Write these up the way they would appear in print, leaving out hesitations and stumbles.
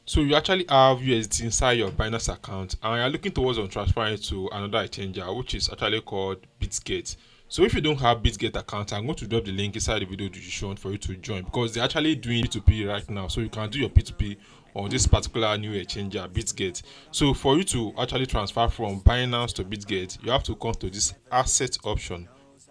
So you actually have USDT inside your Binance account and you're looking towards on transferring it to another exchanger, which is actually called Bitget. So if you don't have Bitget account, I'm going to drop the link inside the video description for you to join, because they're actually doing P2P right now. So you can do your P2P on this particular new exchanger, Bitget. So for you to actually transfer from Binance to Bitget, you have to come to this asset option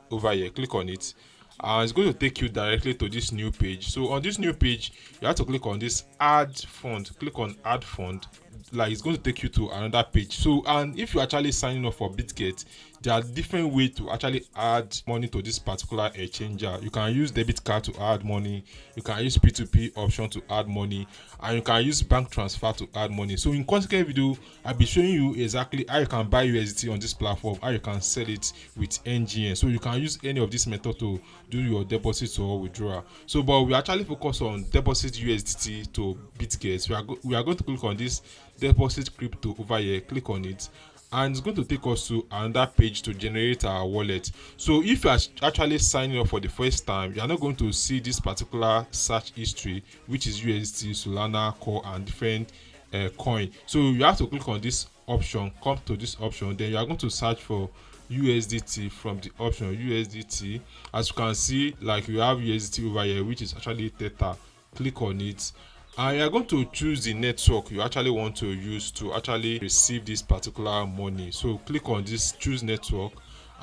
over here. Click on it. It's going to take you directly to this new page. So on this new page, you have to click on this add fund. Click on add fund. Like, it's going to take you to another page. So, and if you're actually signing up for Bitget, there are different ways to actually add money to this particular exchanger. You can use debit card to add money, you can use P2P option to add money, and you can use bank transfer to add money. So in consequent video, I'll be showing you exactly how you can buy USDT on this platform, how you can sell it with NGN. So you can use any of this method to do your deposit or withdrawal. So but we actually focus on deposit USDT to Bitget. We are going to click on this deposit crypto over here. Click on it and it's going to take us to another page to generate our wallet. So if you are actually signing up for the first time, you are not going to see this particular search history, which is USDT, Solana, Core, and different coin. So you have to click on this option, come to this option, then you are going to search for USDT from the option USDT. As you can see, like, you have USDT over here, which is actually Theta. Click on it and you are going to choose the network you actually want to use to actually receive this particular money. So click on this choose network,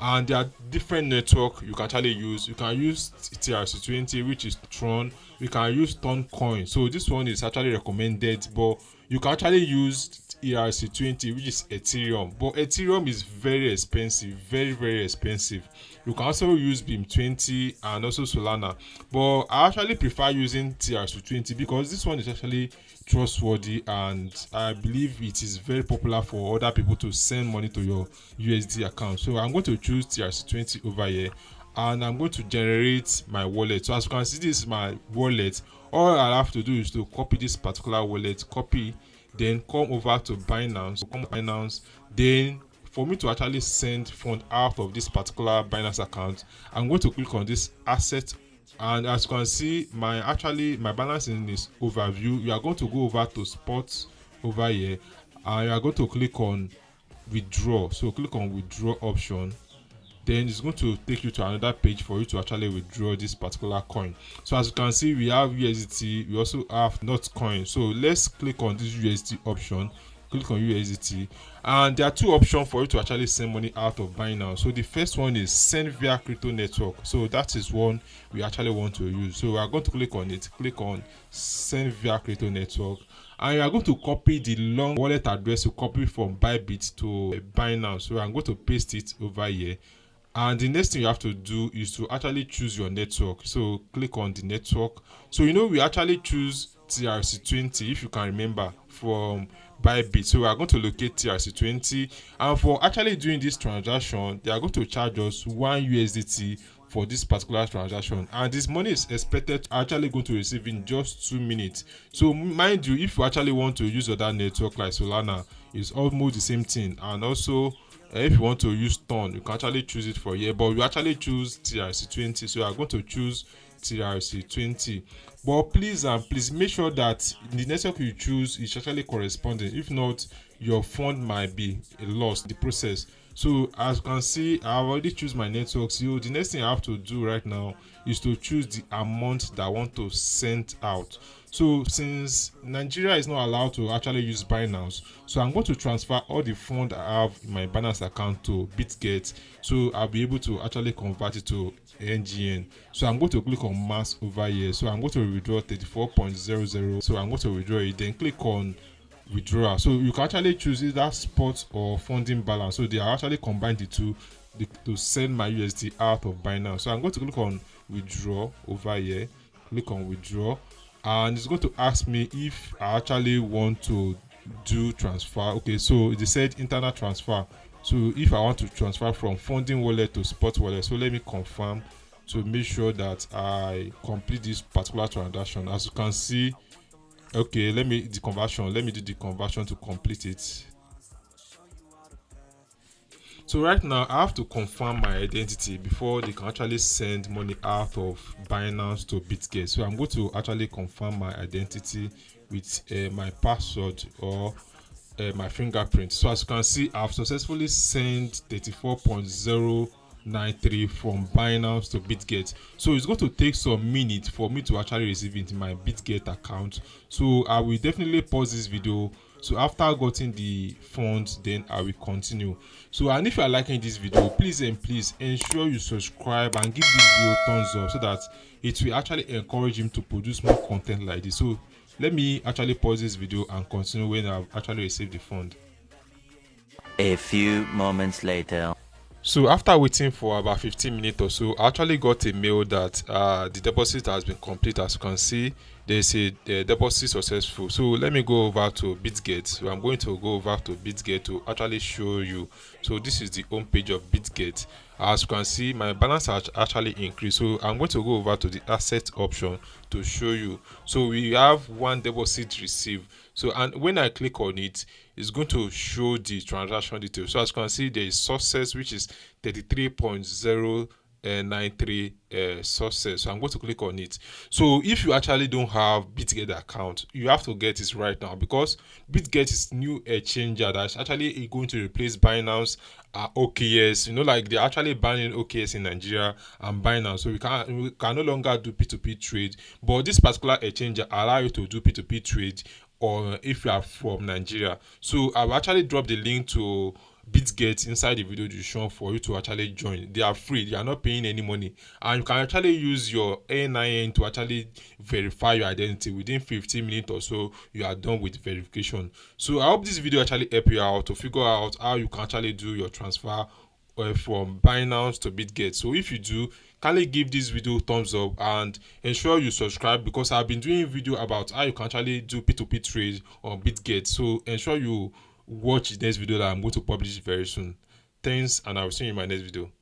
and there are different network you can actually use. You can use TRC20, which is Tron. You can use Ton Coin. So this one is actually recommended, but you can actually use ERC20, which is Ethereum, but Ethereum is very expensive, very expensive. You can also use BIM20 and also Solana, but I actually prefer using TRC20 because this one is actually trustworthy, and I believe it is very popular for other people to send money to your USD account. So I'm going to choose TRC20 over here, and I'm going to generate my wallet. So as you can see, this is my wallet. All I have to do is to copy this particular wallet, copy, then come over to Binance. Then for me to actually send fund out of this particular Binance account, I'm going to click on this asset, and as you can see, my balance in this overview. You are going to go over to sports over here, and you are going to click on withdraw. So click on withdraw option, then it's going to take you to another page for you to actually withdraw this particular coin. So as you can see, we have USDT, we also have not coin. So let's click on this USDT option. Click on USDT, and there are two options for you to actually send money out of Binance. So the first one is send via crypto network. So that is one we actually want to use. So we are going to click on it. Click on send via crypto network, and you are going to copy the long wallet address you copy from Bybit to Binance. So I'm going to paste it over here. And the next thing you have to do is to actually choose your network. So click on the network. So we actually choose TRC20, if you can remember, from Bybit. So we are going to locate TRC20, and for actually doing this transaction, they are going to charge us 1 USDT for this particular transaction, and this money is expected to actually going to receive in just 2 minutes. So mind you, if you actually want to use other network like Solana, it's almost the same thing. And also, if you want to use Ton, you can actually choose it for here, but we actually choose TRC20. So you are going to choose TRC20, but please make sure that the network you choose is actually corresponding. If not, your fund might be lost in the process. So as you can see, I have already choose my network. So the next thing I have to do right now is to choose the amount that I want to send out. So since Nigeria is not allowed to actually use Binance, so I'm going to transfer all the funds I have in my Binance account to Bitget, so I'll be able to actually convert it to NGN. So I'm going to click on mass over here. So I'm going to withdraw 34.00. So I'm going to withdraw it, then click on withdrawal. So you can actually choose either spot or funding balance. So they are actually combined the two to send my USD out of Binance. So I'm going to click on withdraw over here. Click on withdraw, and it's going to ask me if I actually want to do transfer. Okay, so they said internal transfer. So if I want to transfer from funding wallet to spot wallet, so let me confirm to make sure that I complete this particular transaction. As you can see, okay, let me do the conversion to complete it. So right now I have to confirm my identity before they can actually send money out of Binance to Bitget. So I'm going to actually confirm my identity with my password or my fingerprint. So as you can see, I've successfully sent 34.093 from Binance to Bitget. So it's going to take some minutes for me to actually receive it in my Bitget account. So I will definitely pause this video. So after getting the funds, then I will continue. So and if you are liking this video, please and please ensure you subscribe and give this video thumbs up so that it will actually encourage him to produce more content like this. So let me actually pause this video and continue when I've actually received the fund. A few moments later. So after waiting for about 15 minutes or so, I actually got a mail that the deposit has been complete. As you can see, they say the deposit successful. So let me go over to Bitget. So I'm going to go over to Bitget to actually show you. So this is the home page of Bitget. As you can see, my balance has actually increased. So I'm going to go over to the asset option to show you. So we have one deposit received. So and when I click on it, it's going to show the transaction details. So as you can see, there is success, which is 33.093 success. So I'm going to click on it. So if you actually don't have Bitget account, you have to get it right now, because Bitget is new exchanger that's actually going to replace Binance, OKS. You know, like they're actually banning OKS in Nigeria and Binance, so we can no longer do P2P trade. But this particular exchanger allow you to do P2P trade, or if you are from Nigeria. So I've actually dropped the link to Bitget inside the video description for you to actually join. They are free, you are not paying any money, and you can actually use your NIN to actually verify your identity. Within 15 minutes or so, you are done with verification. So I hope this video actually help you out to figure out how you can actually do your transfer from Binance to Bitget. So if you do, kindly give this video thumbs up and ensure you subscribe, because I've been doing video about how you can actually do P2P trade on Bitget. So ensure you watch the next video that I'm going to publish very soon. Thanks, and I will see you in my next video.